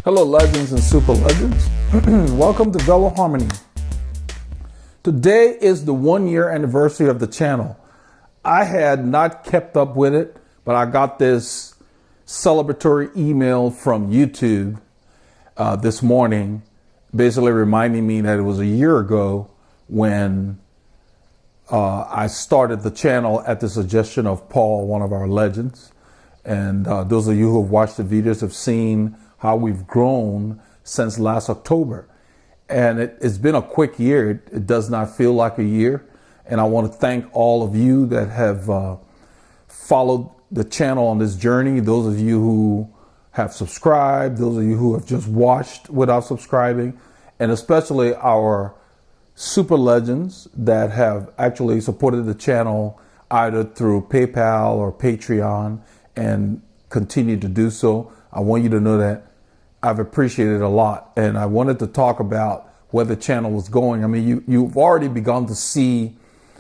Hello, legends and super legends. Welcome to Veloharmony. Today is the 1-year anniversary of the channel. I had not kept up with it, but I got this celebratory email from YouTube this morning, basically reminding me that it was a year ago when I started the channel at the suggestion of Paul, one of our legends. And those of you who have watched the videos have seen how we've grown since last October. And it's been a quick year. It does not feel like a year. And I want to thank all of you that have followed the channel on this journey. Those of you who have subscribed, those of you who have just watched without subscribing, and especially our super legends that have actually supported the channel either through PayPal or Patreon and continue to do so. I want you to know that I've appreciated it a lot, and I wanted to talk about where the channel was going. I mean, you've already begun to see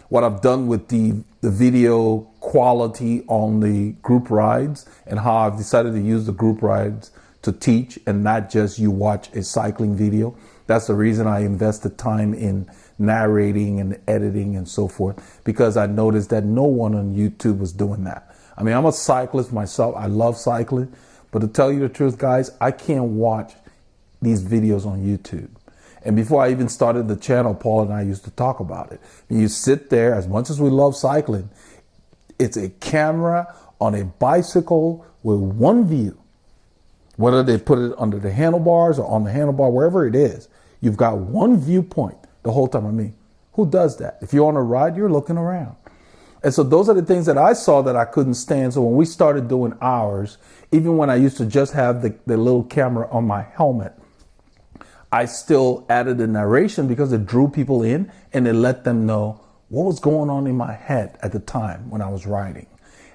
what I've done with the video quality on the group rides and how I've decided to use the group rides to teach and not just you watch a cycling video. That's the reason I invested time in narrating and editing and so forth, because I noticed that no one on YouTube was doing that. I mean, I'm a cyclist myself. I love cycling. But to tell you the truth, guys, I can't watch these videos on YouTube. And before I even started the channel, Paul and I used to talk about it. You sit there, as much as we love cycling, it's a camera on a bicycle with one view. Whether they put it under the handlebars or on the handlebar, wherever it is, you've got one viewpoint the whole time. I mean, who does that? If you're on a ride, you're looking around. And so those are the things that I saw that I couldn't stand. So when we started doing ours, even when I used to just have the little camera on my helmet, I still added the narration because it drew people in and it let them know what was going on in my head at the time when I was riding.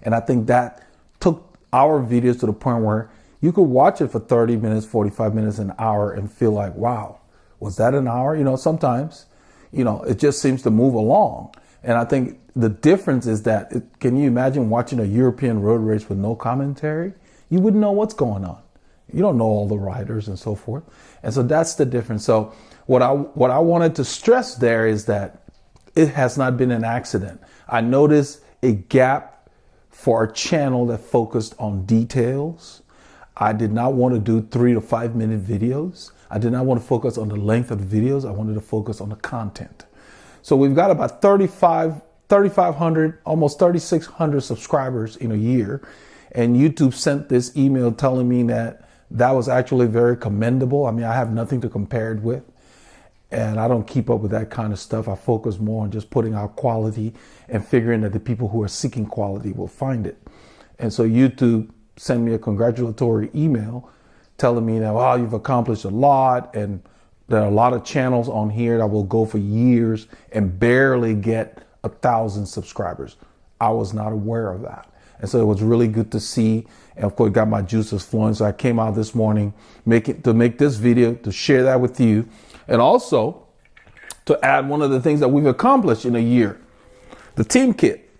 And I think that took our videos to the point where you could watch it for 30 minutes, 45 minutes, an hour and feel like, wow, was that an hour? You know, sometimes, you know, it just seems to move along. And I think the difference is that, can you imagine watching a European road race with no commentary? You wouldn't know what's going on. You don't know all the riders and so forth. And so that's the difference. So what I wanted to stress there is that it has not been an accident. I noticed a gap for our channel that focused on details. I did not want to do 3 to 5 minute videos. I did not want to focus on the length of the videos. I wanted to focus on the content. So we've got about 3,500, almost 3,600 subscribers in a year. And YouTube sent this email telling me that was actually very commendable. I mean, I have nothing to compare it with. And I don't keep up with that kind of stuff. I focus more on just putting out quality and figuring that the people who are seeking quality will find it. And so YouTube sent me a congratulatory email telling me that, wow, you've accomplished a lot. And there are a lot of channels on here that will go for years and barely get 1,000 subscribers. I was not aware of that. And so it was really good to see. And of course, got my juices flowing. So I came out this morning to make this video, to share that with you. And also to add one of the things that we've accomplished in a year, the team kit.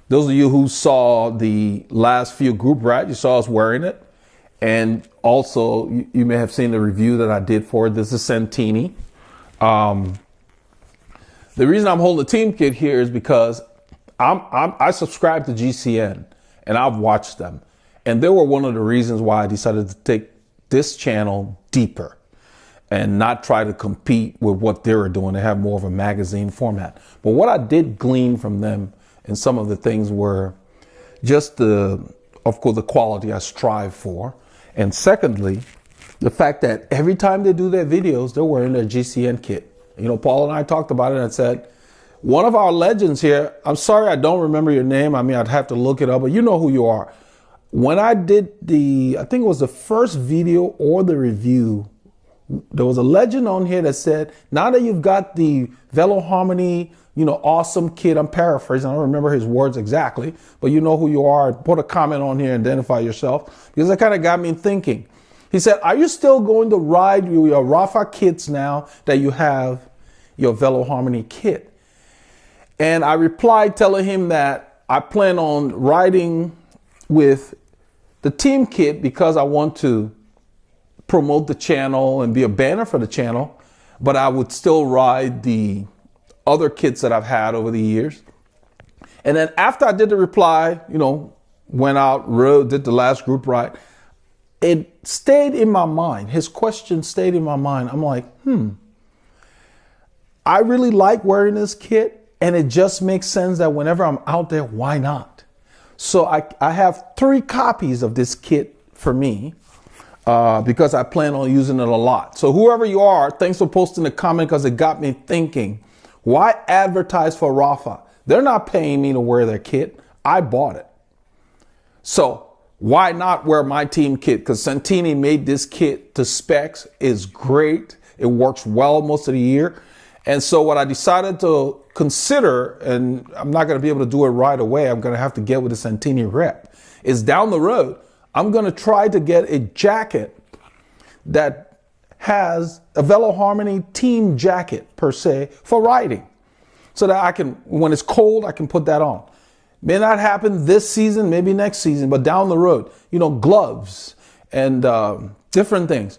Those of you who saw the last few group rides, you saw us wearing it. And also, you may have seen the review that I did for it. This is Santini. The reason I'm holding the team kit here is because I subscribe to GCN and I've watched them. And they were one of the reasons why I decided to take this channel deeper and not try to compete with what they were doing. They have more of a magazine format. But what I did glean from them and some of the things were just of course, the quality I strive for. And secondly, the fact that every time they do their videos, they're wearing their GCN kit. You know, Paul and I talked about it and said, one of our legends here, I'm sorry I don't remember your name. I mean, I'd have to look it up, but you know who you are. When I did I think it was the first video or the review, there was a legend on here that said, now that you've got the Veloharmony, you know, awesome kit, I'm paraphrasing, I don't remember his words exactly, but you know who you are. Put a comment on here, identify yourself, because that kind of got me thinking. He said, are you still going to ride your Rafa kits now that you have your Veloharmony kit? And I replied telling him that I plan on riding with the team kit because I want to promote the channel and be a banner for the channel, but I would still ride the other kits that I've had over the years. And then after I did the reply, went out, rode, did the last group ride, it stayed in my mind. His question stayed in my mind. I'm like, I really like wearing this kit, and it just makes sense that whenever I'm out there, why not? So I have 3 copies of this kit for me because I plan on using it a lot. So whoever you are, thanks for posting the comment, because it got me thinking, why advertise for Rafa? They're not paying me to wear their kit. I bought it. So why not wear my team kit? Because Santini made this kit to specs. It's great. It works well most of the year. And so what I decided to consider, and I'm not going to be able to do it right away, I'm going to have to get with the Santini rep, is down the road, I'm going to try to get a jacket that has a Veloharmony team jacket per se for riding, so that I can, when it's cold, I can put that on. May not happen this season, maybe next season, but down the road, gloves and different things.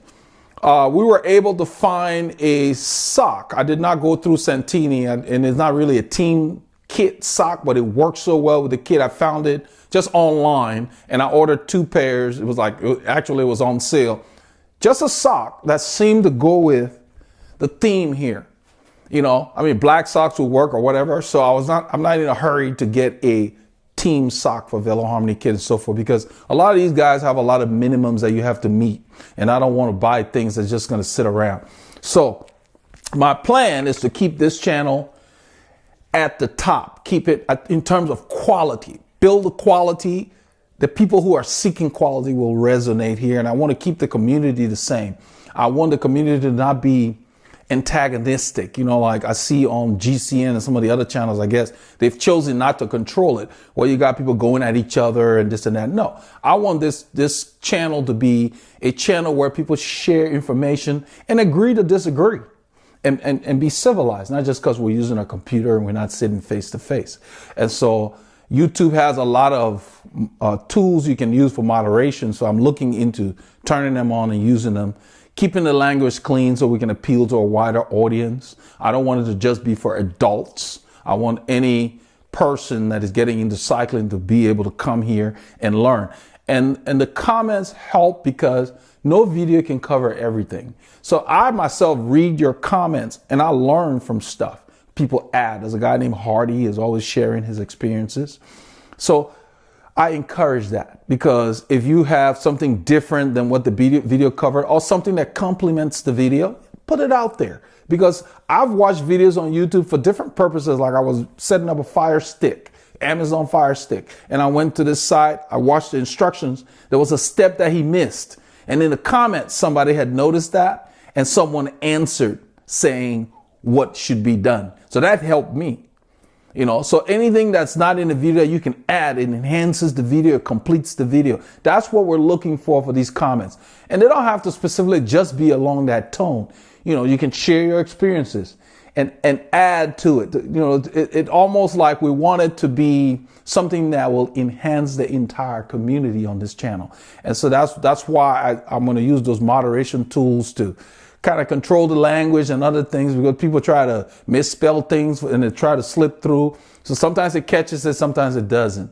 We were able to find a sock. I did not go through Santini, and it's not really a team kit sock, but it works so well with the kit. I found it just online, and I ordered 2 pairs. It was actually it was on sale. Just a sock that seemed to go with the theme here. Black socks would work or whatever. So I'm not in a hurry to get a team sock for Veloharmony kit and so forth, because a lot of these guys have a lot of minimums that you have to meet, and I don't want to buy things that's just going to sit around. So my plan is to keep this channel at the top, keep it in terms of quality, build the quality. The people who are seeking quality will resonate here, and I want to keep the community the same. I want the community to not be antagonistic, like I see on GCN and some of the other channels. I guess they've chosen not to control it, where you got people going at each other and this and that. No, I want this channel to be a channel where people share information and agree to disagree, and be civilized, not just because we're using a computer and we're not sitting face to face. And so YouTube has a lot of tools you can use for moderation. So I'm looking into turning them on and using them, keeping the language clean so we can appeal to a wider audience. I don't want it to just be for adults. I want any person that is getting into cycling to be able to come here and learn. And the comments help, because no video can cover everything. So I myself read your comments and I learn from stuff people add. There's a guy named Hardy is always sharing his experiences. So I encourage that, because if you have something different than what the video covered, or something that complements the video, put it out there. Because I've watched videos on YouTube for different purposes. Like I was setting up a Fire Stick, Amazon Fire Stick, and I went to this site, I watched the instructions. There was a step that he missed. And in the comments, somebody had noticed that, and someone answered saying what should be done. So that helped me. So anything that's not in the video you can add, it enhances the video, it completes the video. That's what we're looking for these comments. And they don't have to specifically just be along that tone. You can share your experiences and add to it. It almost like we want it to be something that will enhance the entire community on this channel. And so that's why I'm going to use those moderation tools to kind of control the language and other things, because people try to misspell things and they try to slip through. So sometimes it catches it, sometimes it doesn't.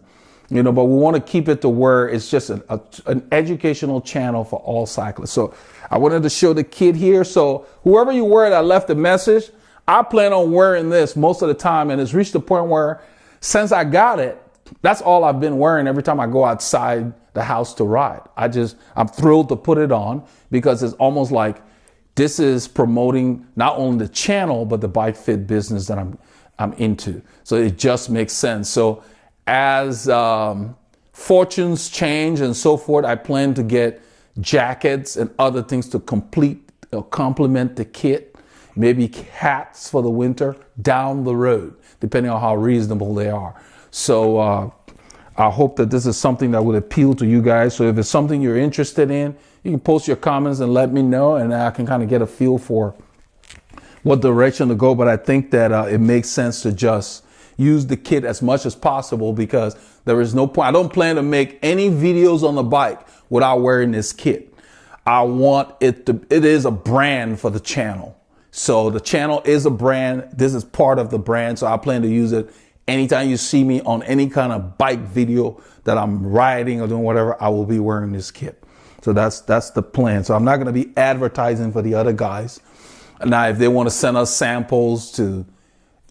But we want to keep it to where it's just an educational channel for all cyclists. So I wanted to show the kit here. So whoever you were that left a message, I plan on wearing this most of the time. And it's reached the point where since I got it, that's all I've been wearing every time I go outside the house to ride. I'm thrilled to put it on, because it's almost like this is promoting not only the channel, but the bike fit business that I'm into. So it just makes sense. So as fortunes change and so forth, I plan to get jackets and other things to complement the kit, maybe hats for the winter down the road, depending on how reasonable they are. So I hope that this is something that would appeal to you guys. So if it's something you're interested in, you can post your comments and let me know, and I can kind of get a feel for what direction to go. But I think that it makes sense to just use the kit as much as possible, because there is no point. I don't plan to make any videos on the bike without wearing this kit. I want it is a brand for the channel. So the channel is a brand. This is part of the brand. So I plan to use it anytime you see me on any kind of bike video that I'm riding or doing whatever, I will be wearing this kit. So that's the plan. So I'm not going to be advertising for the other guys. Now, if they want to send us samples to,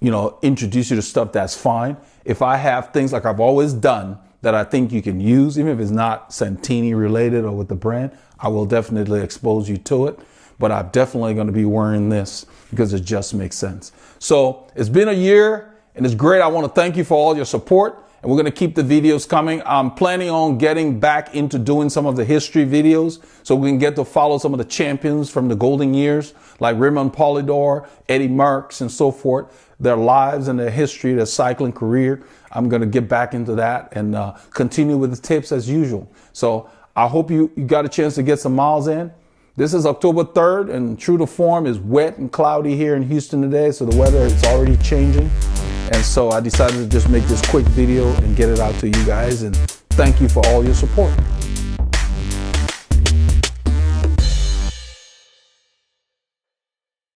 introduce you to stuff, that's fine. If I have things like I've always done that I think you can use, even if it's not Santini related or with the brand, I will definitely expose you to it. But I'm definitely going to be wearing this because it just makes sense. So it's been a year and it's great. I want to thank you for all your support, and we're going to keep the videos coming. I'm planning on getting back into doing some of the history videos so we can get to follow some of the champions from the golden years like Raymond Polidor, Eddie Merckx, and so forth, their lives and their history, their cycling career. I'm going to get back into that and continue with the tips as usual. So I hope you got a chance to get some miles in. This is October 3rd, and true to form, is wet and cloudy here in Houston today, so the weather is already changing. And so I decided to just make this quick video and get it out to you guys, and thank you for all your support.